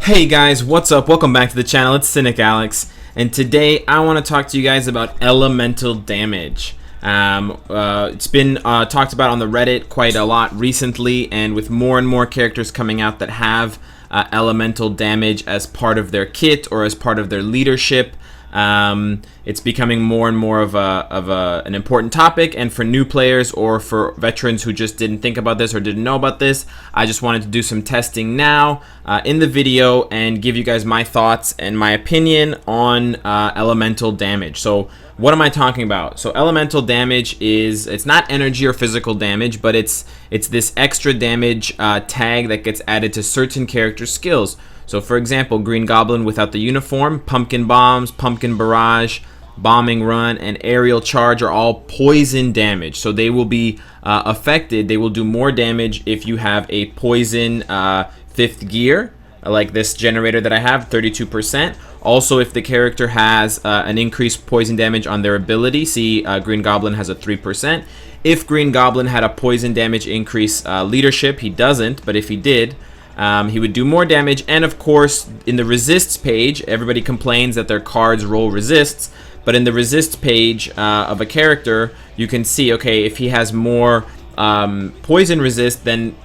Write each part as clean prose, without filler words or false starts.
Hey guys, what's up? Welcome back to the channel. It's Cynicalex, and today I want to talk to you guys about elemental damage. It's been talked about on the Reddit quite a lot recently, and with more and more characters coming out that have elemental damage as part of their kit or as part of their leadership, it's becoming more and more of an important topic. And for new players or for veterans who just didn't think about this or didn't know about this, I just wanted to do some testing now in the video and give you guys my thoughts and my opinion on elemental damage. So what am I talking about? So elemental damage it's not energy or physical damage, but it's this extra damage tag that gets added to certain character skills. So for example, Green Goblin without the uniform, Pumpkin Bombs, Pumpkin Barrage, Bombing Run, and Aerial Charge are all poison damage. So they will be affected. They will do more damage if you have a poison 5th gear, like this generator that I have, 32%. Also, if the character has an increased poison damage on their ability, see Green Goblin has a 3%. If Green Goblin had a poison damage increase leadership, he doesn't, but if he did, he would do more damage. And of course, in the resists page, everybody complains that their cards roll resists, but in the resist page of a character, you can see, okay, if he has more poison resist, then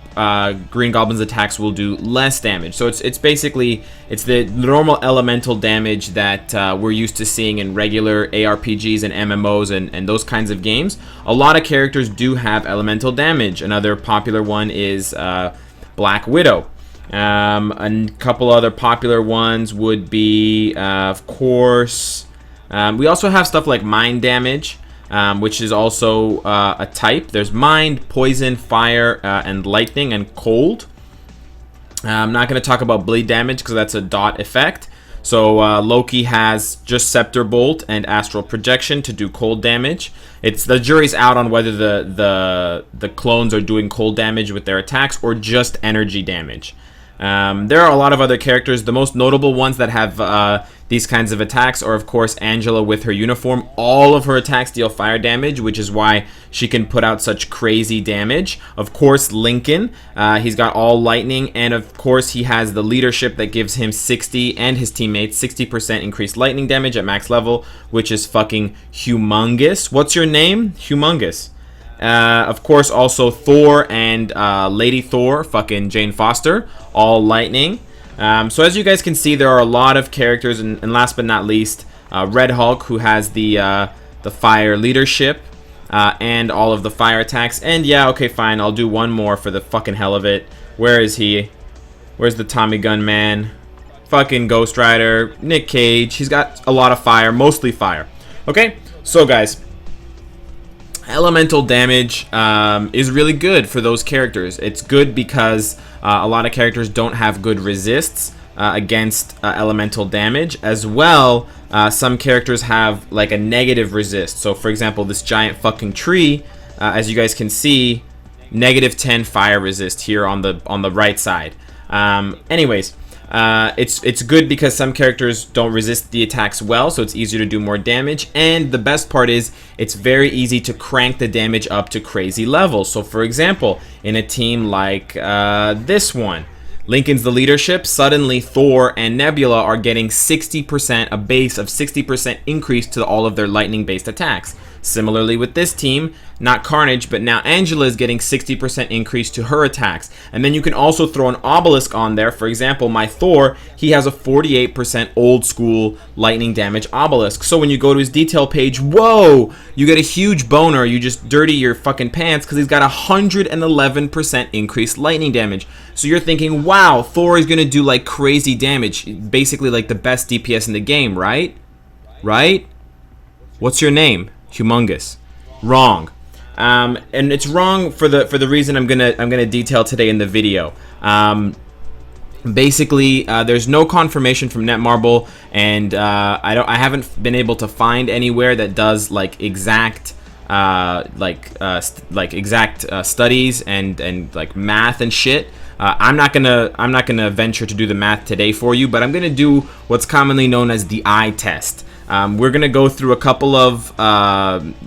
Green Goblin's attacks will do less damage. So it's basically the normal elemental damage that we're used to seeing in regular ARPGs and MMOs and those kinds of games. A lot of characters do have elemental damage. Another popular one is Black Widow. A couple other popular ones would be, of course, we also have stuff like mind damage, which is also a type. There's mind, poison, fire, and lightning, and cold. I'm not going to talk about bleed damage because that's a dot effect. So Loki has just Scepter Bolt and Astral Projection to do cold damage. The jury's out on whether the clones are doing cold damage with their attacks or just energy damage. There are a lot of other characters. The most notable ones that have these kinds of attacks are, of course, Angela with her uniform. All of her attacks deal fire damage, which is why she can put out such crazy damage. Of course, Lincoln, he's got all lightning, and of course he has the leadership that gives him 60 and his teammates 60% increased lightning damage at max level, which is fucking humongous. What's your name? Humongous. Of course, also Thor and Lady Thor, fucking Jane Foster, all lightning. So as you guys can see, there are a lot of characters, and last but not least, Red Hulk, who has the fire leadership and all of the fire attacks. And yeah, okay, fine, I'll do one more for the fucking hell of it. Where is he? Where's the Tommy Gun Man? Fucking Ghost Rider, Nick Cage. He's got a lot of fire, mostly fire. Okay, so guys, elemental damage is really good for those characters. It's good because a lot of characters don't have good resists against elemental damage. As well, some characters have like a negative resist. So for example, this giant fucking tree, as you guys can see, -10 fire resist here on the right side. Anyways, it's good because some characters don't resist the attacks well, so it's easier to do more damage. And the best part is it's very easy to crank the damage up to crazy levels. So for example, in a team like this one, Lincoln's the leadership. Suddenly Thor and Nebula are getting 60%, a base of 60% increase to all of their lightning based attacks. Similarly with this team, not Carnage, but now Angela is getting 60% increase to her attacks. And then you can also throw an obelisk on there. For example, my Thor, he has a 48% old school lightning damage obelisk. So when you go to his detail page, whoa, you get a huge boner. You just dirty your fucking pants because he's got 111% increased lightning damage. So you're thinking, wow, Thor is going to do like crazy damage. Basically like the best DPS in the game, right? Right? What's your name? Humongous. Wrong. And it's wrong for the reason I'm gonna detail today in the video. Basically, there's no confirmation from Netmarble, and I haven't been able to find anywhere that does like exact studies and like math and shit. I'm not gonna venture to do the math today for you, but I'm gonna do what's commonly known as the eye test. We're going to go through a couple of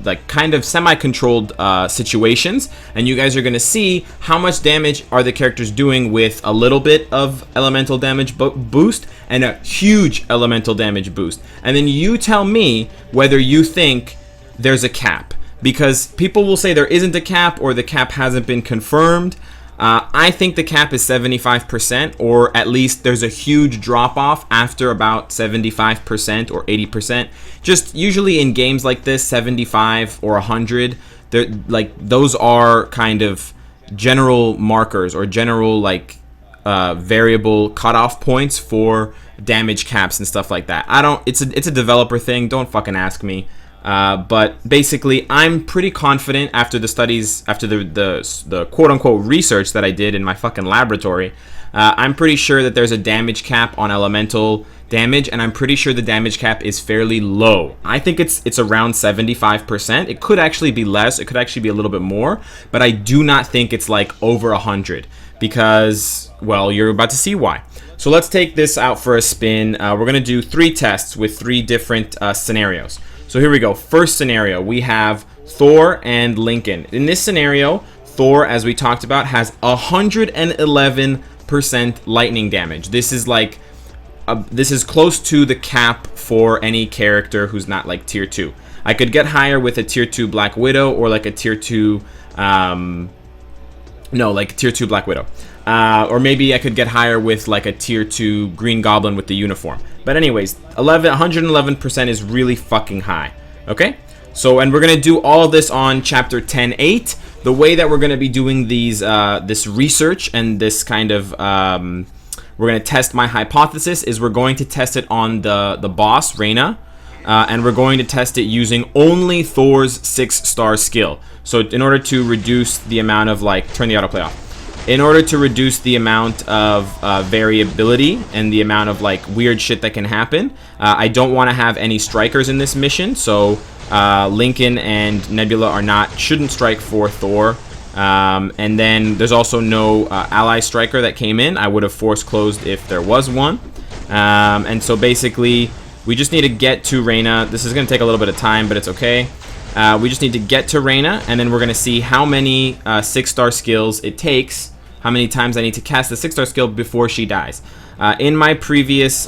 like kind of semi-controlled situations, and you guys are going to see how much damage are the characters doing with a little bit of elemental damage boost and a huge elemental damage boost. And then you tell me whether you think there's a cap, because people will say there isn't a cap or the cap hasn't been confirmed. I think the cap is 75%, or at least there's a huge drop off after about 75% or 80%. Just usually in games like this, 75 or 100, they're like, those are kind of general markers or general like variable cutoff points for damage caps and stuff like that. It's a developer thing. Don't fucking ask me. But basically, I'm pretty confident after the studies, after the quote-unquote research that I did in my fucking laboratory. I'm pretty sure that there's a damage cap on elemental damage, and I'm pretty sure the damage cap is fairly low. I think it's around 75%. It could actually be less. It could actually be a little bit more, but I do not think it's like over 100, because, well, you're about to see why. So let's take this out for a spin. We're gonna do 3 tests with 3 different scenarios. So here we go. First scenario, we have Thor and Lincoln. In this scenario, Thor, as we talked about, has 111% lightning damage. This is like, this is close to the cap for any character who's not like tier 2. I could get higher with a tier 2 Black Widow, or like a tier 2, like tier 2 Black Widow. Or maybe I could get higher with like a tier 2 Green Goblin with the uniform. But anyways, 111% is really fucking high. Okay? So, and we're going to do all of this on chapter 10.8. The way that we're going to be doing these, this research and this kind of, we're going to test my hypothesis, is we're going to test it on the boss, Reyna. And we're going to test it using only Thor's 6-star skill. So in order to reduce the amount of like, turn the autoplay off. In order to reduce the amount of variability and the amount of like weird shit that can happen, I don't want to have any strikers in this mission. So Lincoln and Nebula shouldn't strike for Thor. And then there's also no ally striker that came in. I would have force closed if there was one. And so basically, we just need to get to Reyna. This is going to take a little bit of time, but it's okay. We just need to get to Reyna, and then we're going to see how many 6-star skills it takes, how many times I need to cast the 6-star skill before she dies. In my previous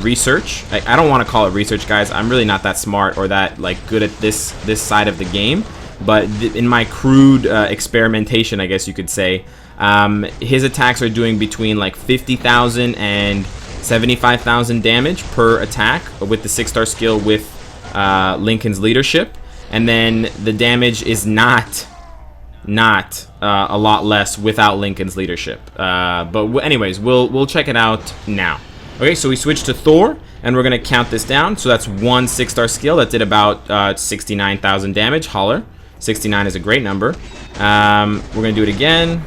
research, I don't want to call it research, guys. I'm really not that smart or that like good at this side of the game. But in my crude experimentation, I guess you could say, his attacks are doing between like 50,000 and 75,000 damage per attack with the 6-star skill with Lincoln's leadership. And then the damage is not a lot less without Lincoln's leadership. But anyways, we'll check it out now. Okay, so we switch to Thor, and we're gonna count this down. So that's one 6-star skill that did about 69,000 damage. Holler, 69 is a great number. We're gonna do it again.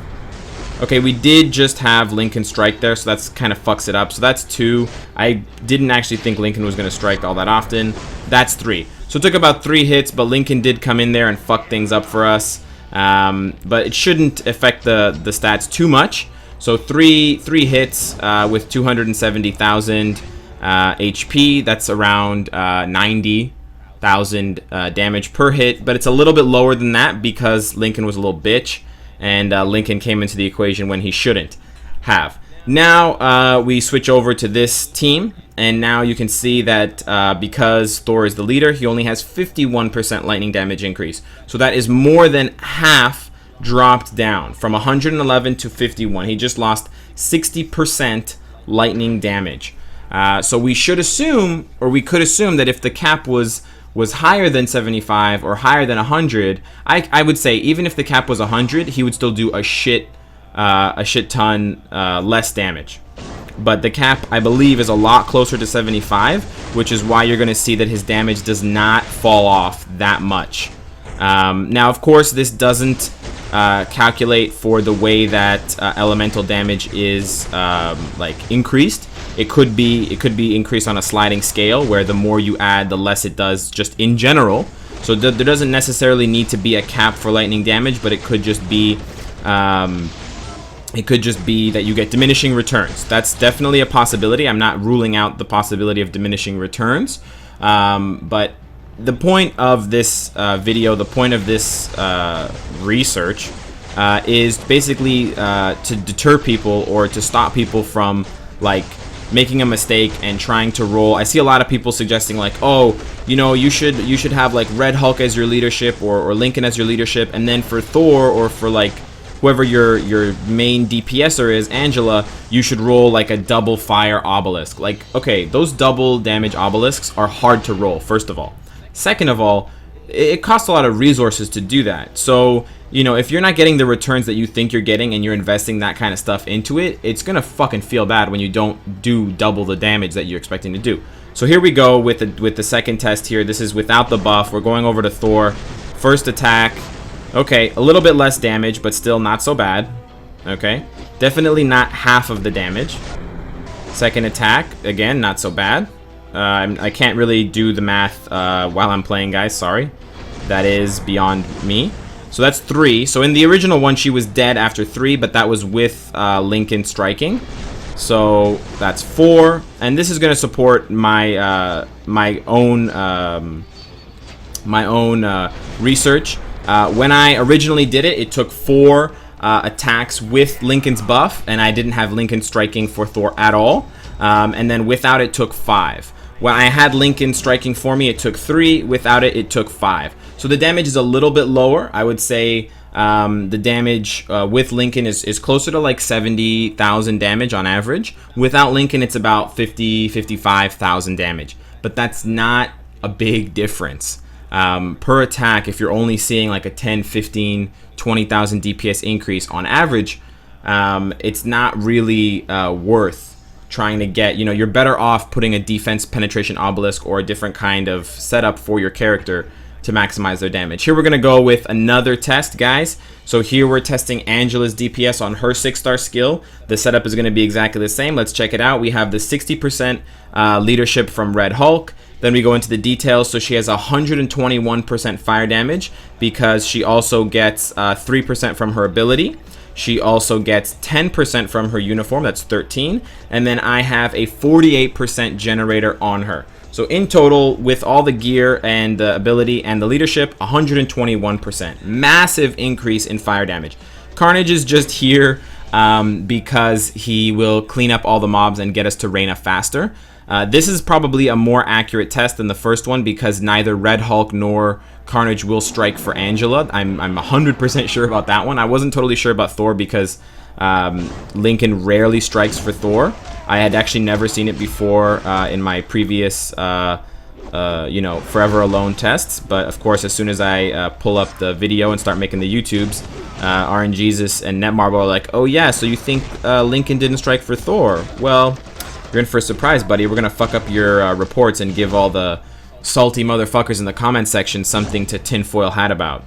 Okay, we did just have Lincoln strike there, so that's kind of fucks it up. So that's 2. I didn't actually think Lincoln was gonna strike all that often. That's 3. So it took about 3 hits, but Lincoln did come in there and fuck things up for us. But it shouldn't affect the stats too much. So three hits with 270,000 HP. That's around 90,000 damage per hit. But it's a little bit lower than that because Lincoln was a little bitch. And Lincoln came into the equation when he shouldn't have. Now we switch over to this team, and now you can see that because Thor is the leader, he only has 51% lightning damage increase. So that is more than half dropped down from 111 to 51. He just lost 60% lightning damage. So we should assume, or we could assume, that if the cap was higher than 75 or higher than 100, I would say even if the cap was 100, he would still do a shit ton less damage. But the cap, I believe, is a lot closer to 75, which is why you're going to see that his damage does not fall off that much. Now, of course, this doesn't calculate for the way that elemental damage is like increased. It could be increased on a sliding scale, where the more you add, the less it does just in general. So there doesn't necessarily need to be a cap for lightning damage, but it could just be that you get diminishing returns. That's definitely a possibility. I'm not ruling out the possibility of diminishing returns. But the point of this video, the point of this research is basically to deter people or to stop people from like making a mistake and trying to roll. I see a lot of people suggesting like, oh, you know, you should have like Red Hulk as your leadership or Lincoln as your leadership, and then for Thor or for like whoever your main DPSer is, Angela, you should roll like a double fire obelisk. Like, okay, those double damage obelisks are hard to roll, first of all. Second of all, it costs a lot of resources to do that. So, you know, if you're not getting the returns that you think you're getting and you're investing that kind of stuff into it, it's gonna fucking feel bad when you don't do double the damage that you're expecting to do. So here we go with the second test here. This is without the buff. We're going over to Thor. First attack. Okay, a little bit less damage, but still not so bad. Okay, definitely not half of the damage. Second attack, again, not so bad. I can't really do the math while I'm playing, guys. Sorry. That is beyond me. So that's 3. So in the original one, she was dead after 3, but that was with Lincoln striking. So that's 4. And this is going to support my my own research. When I originally did it, it took 4 attacks with Lincoln's buff, and I didn't have Lincoln striking for Thor at all. And then without it took 5. When I had Lincoln striking for me, it took 3. Without it, it took 5. So the damage is a little bit lower. I would say the damage with Lincoln is closer to like 70,000 damage on average. Without Lincoln, it's about 55,000 damage. But that's not a big difference. Per attack, if you're only seeing like a 10, 15, 20,000 DPS increase on average, it's not really worth trying to get. You know, you're better off putting a defense penetration obelisk or a different kind of setup for your character to maximize their damage. Here we're going to go with another test, guys. So here we're testing Angela's DPS on her 6-star skill. The setup is going to be exactly the same. Let's check it out. We have the 60% leadership from Red Hulk. Then we go into the details. So she has 121% fire damage because she also gets 3% from her ability. She also gets 10% from her uniform. That's 13. And then I have a 48% generator on her. So in total, with all the gear and the ability and the leadership, 121%. Massive increase in fire damage. Carnage is just here because he will clean up all the mobs and get us to Reyna faster. This is probably a more accurate test than the first one because neither Red Hulk nor Carnage will strike for Angela. I'm 100% sure about that one. I wasn't totally sure about Thor because Lincoln rarely strikes for Thor. I had actually never seen it before in my previous, you know, Forever Alone tests. But of course, as soon as I pull up the video and start making the YouTubes, RNGesus and Netmarble are like, "Oh yeah, so you think Lincoln didn't strike for Thor? Well, you're in for a surprise, buddy. We're gonna fuck up your reports and give all the salty motherfuckers in the comment section something to tinfoil hat about."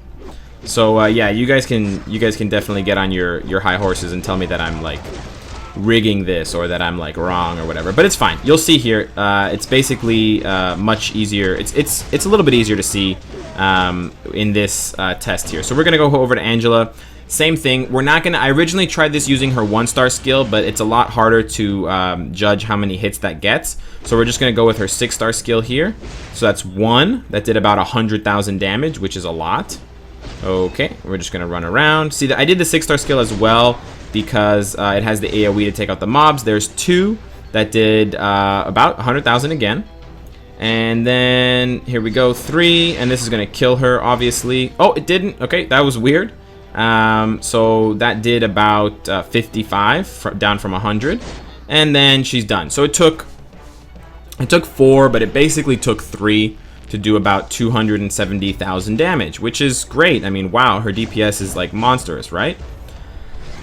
So yeah, you guys can definitely get on your high horses and tell me that I'm like rigging this or that I'm like wrong or whatever, but it's fine. You'll see here. It's basically much easier. It's a little bit easier to see in this test here. So we're gonna go over to Angela. Same thing. We're not gonna. I originally tried this using her 1-star skill, but it's a lot harder to judge how many hits that gets. So we're just gonna go with her 6-star skill here. So that's 1. That did about 100,000 damage, which is a lot. Okay, we're just gonna run around. See, I did the 6-star skill as well because it has the AoE to take out the mobs. There's 2 that did about 100,000 again. And then here we go, 3, and this is gonna kill her, obviously. Oh, it didn't. Okay, that was weird. So that did about 55 down from 100, and then she's done. So it took 4, but it basically took 3 to do about 270,000 damage, which is great. I mean, wow, her DPS is like monstrous, right?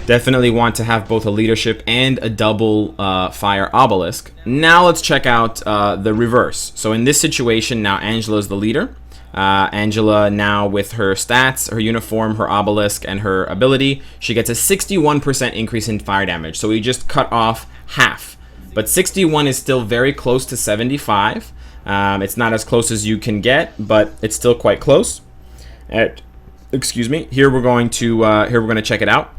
Definitely want to have both a leadership and a double fire obelisk. Now let's check out the reverse. So in this situation, now Angela's the leader. Angela now with her stats, her uniform, her obelisk, and her ability, she gets a 61% increase in fire damage. So we just cut off half. But 61 is still very close to 75. It's not as close as you can get, but it's still quite close. Excuse me. Here we're going to check it out.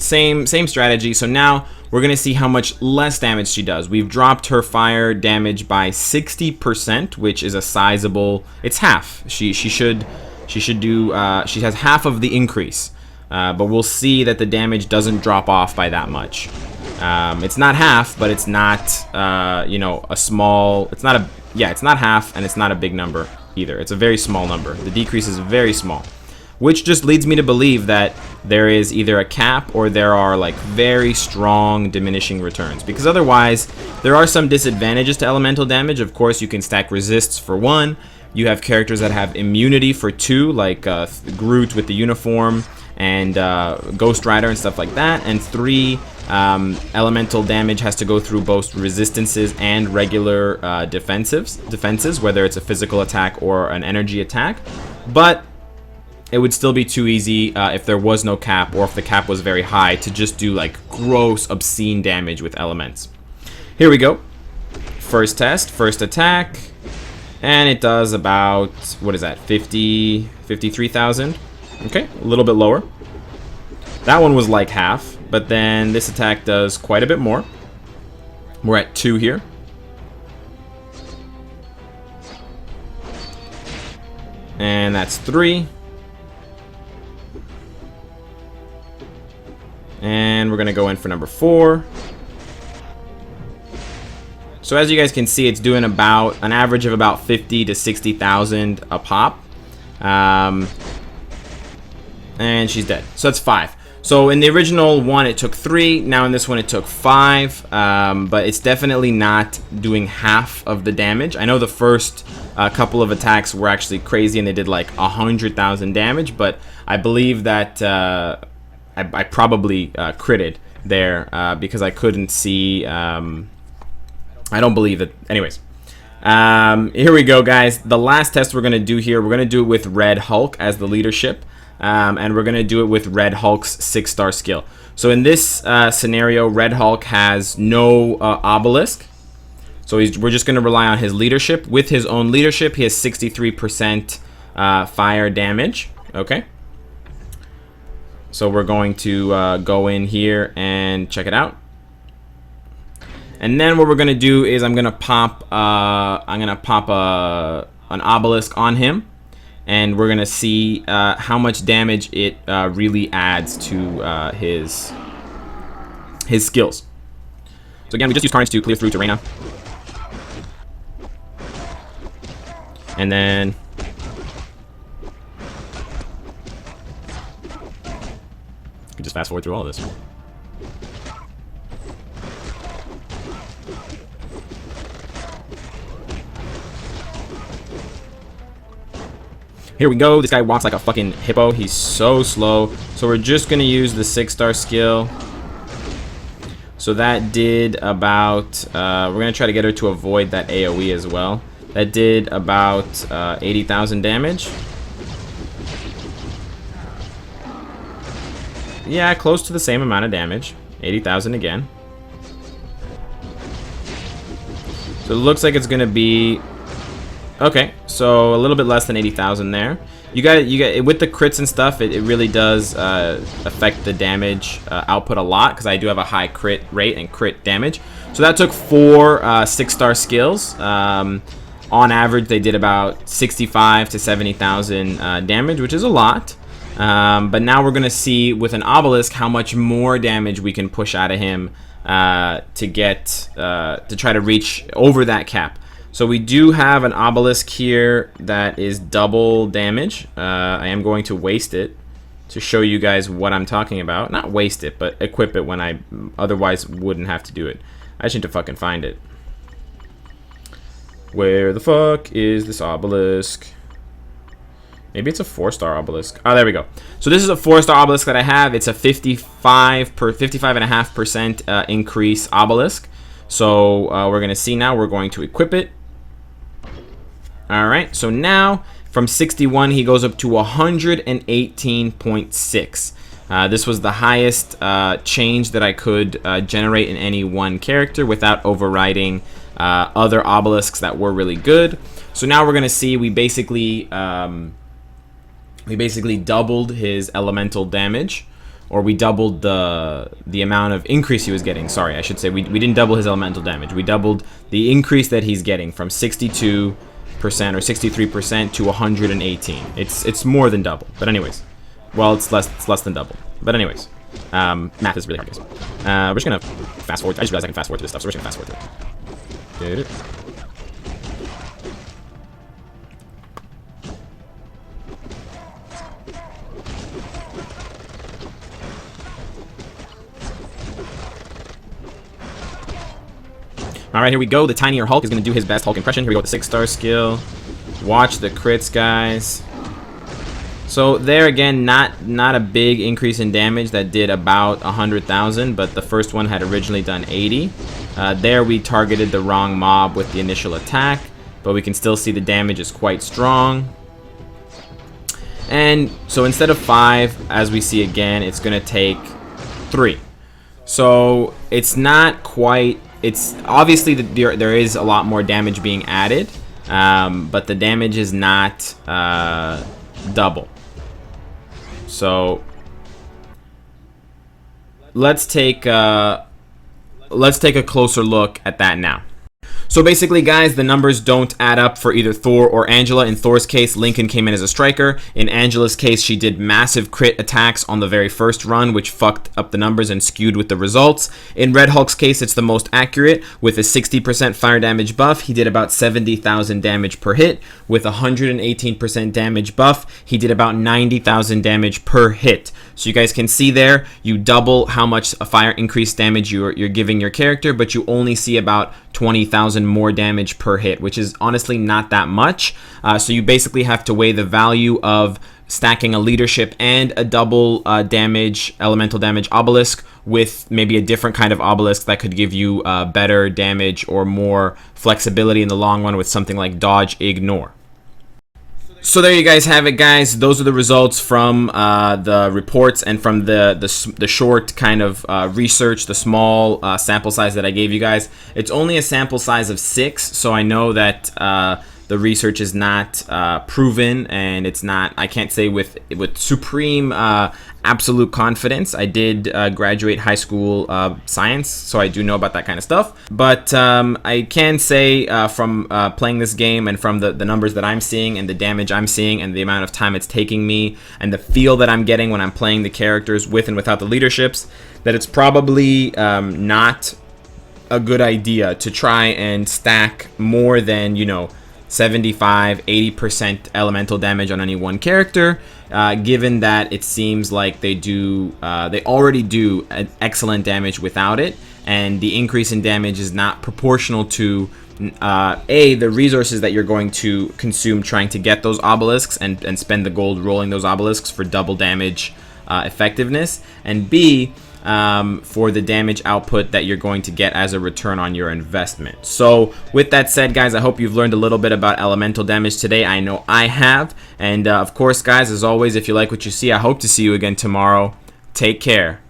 same strategy. So now we're gonna see how much less damage she does. We've dropped her fire damage by 60%, which is a sizable. It's half. She should do. She has half of the increase, but we'll see that the damage doesn't drop off by that much. It's not half, but it's not you know, a small. It's not a it's not half, and it's not a big number either. It's a very small number. The decrease is very small, which just leads me to believe that there is either a cap or there are like very strong diminishing returns, because otherwise there are some disadvantages to elemental damage. Of course, you can stack resists for 1. You have characters that have immunity for 2, like Groot with the uniform and Ghost Rider and stuff like that, and 3, elemental damage has to go through both resistances and regular defenses, whether it's a physical attack or an energy attack. But it would still be too easy if there was no cap, or if the cap was very high, to just do like gross, obscene damage with elements. Here we go. First test, first attack, and it does about, what is that, 53,000? Okay, a little bit lower. That one was like half, but then this attack does quite a bit more. We're at 2 here. And that's 3. And we're gonna go in for number 4. So as you guys can see, it's doing about an average of about 50 to 60,000 a pop. And she's dead. So that's 5. So in the original one, it took 3. Now in this one, it took 5. But it's definitely not doing half of the damage. I know the first couple of attacks were actually crazy, and they did like 100,000 damage. But I believe that I probably critted there because I couldn't see. I don't believe it. Anyways, here we go, guys. The last test we're going to do here, we're going to do it with Red Hulk as the leadership. And we're going to do it with Red Hulk's 6-star skill. So in this scenario, Red Hulk has no obelisk. So we're just going to rely on his leadership. With his own leadership, he has 63% fire damage. Okay. So we're going to go in here and check it out. And then what we're going to do is I'm going to pop an obelisk on him. And we're going to see how much damage it really adds to his skills. So again, we just use Carnage to clear through to Reyna. And then you can just fast forward through all of this. Here we go. This guy walks like a fucking hippo. He's so slow. So we're just going to use the 6-star skill. So that did about... we're going to try to get her to avoid that AoE as well. That did about 80,000 damage. Yeah, close to the same amount of damage. 80,000 again. So it looks like it's going to be... Okay, so a little bit less than 80,000 there. You got it with the crits and stuff. It really does affect the damage output a lot, because I do have a high crit rate and crit damage. So that took 4 6-star skills. On average, they did about 65 to 70,000 damage, which is a lot. But now we're gonna see with an obelisk how much more damage we can push out of him to try to reach over that cap. So we do have an obelisk here that is double damage. I am going to waste it to show you guys what I'm talking about. Not waste it, but equip it when I otherwise wouldn't have to do it. I just need to fucking find it. Where the fuck is this obelisk? Maybe it's a 4-star obelisk. Oh, there we go. So this is a 4-star obelisk that I have. It's a 55.5% increase obelisk. So we're going to see now. We're going to equip it. All right. So now from 61, he goes up to 118.6. This was the highest change that I could generate in any one character without overriding other obelisks that were really good. So now we're going to see we basically doubled his elemental damage. or we doubled the amount of increase he was getting. Sorry, I should say we didn't double his elemental damage. We doubled the increase that he's getting from 62% or 63% to 118. It's more than double. But anyways, well, it's less than double. But anyways, math is really hard, guys. We're just gonna fast forward. I just realized I can fast forward through this stuff, so we're just gonna fast forward through it. Alright, here we go. The tinier Hulk is going to do his best Hulk impression. Here we go with the 6-star skill. Watch the crits, guys. So there again, not a big increase in damage. That did about 100,000, but the first one had originally done 80. There we targeted the wrong mob with the initial attack, but we can still see the damage is quite strong. And so instead of 5, as we see again, it's going to take 3. So it's not quite... It's obviously there is a lot more damage being added, but the damage is not double. So let's take a closer look at that now. So basically, guys, the numbers don't add up for either Thor or Angela. In Thor's case, Lincoln came in as a striker. In Angela's case, she did massive crit attacks on the very first run, which fucked up the numbers and skewed with the results. In Red Hulk's case, it's the most accurate. With a 60% fire damage buff, he did about 70,000 damage per hit. With a 118% damage buff, he did about 90,000 damage per hit. So you guys can see there, you double how much a fire increased damage you're giving your character, but you only see about 20,000 more damage per hit, which is honestly not that much. So you basically have to weigh the value of stacking a leadership and a double damage, elemental damage obelisk with maybe a different kind of obelisk that could give you better damage or more flexibility in the long run with something like dodge ignore. So there you guys have it, guys. Those are the results from the reports and from the short kind of research, the small sample size that I gave you guys. It's only a sample size of 6, so I know that the research is not proven, and it's not, I can't say with supreme absolute confidence. I did graduate high school science, so I do know about that kind of stuff. But I can say from playing this game and from the numbers that I'm seeing and the damage I'm seeing and the amount of time it's taking me and the feel that I'm getting when I'm playing the characters with and without the leaderships, that it's probably not a good idea to try and stack more than, 75-80% elemental damage on any one character, given that it seems like they already do an excellent damage without it, and the increase in damage is not proportional to the resources that you're going to consume trying to get those obelisks and spend the gold rolling those obelisks for double damage effectiveness, and B, for the damage output that you're going to get as a return on your investment. So with that said, guys, I hope you've learned a little bit about elemental damage today. I know I have. And of course, guys, as always, if you like what you see, I hope to see you again tomorrow. Take care.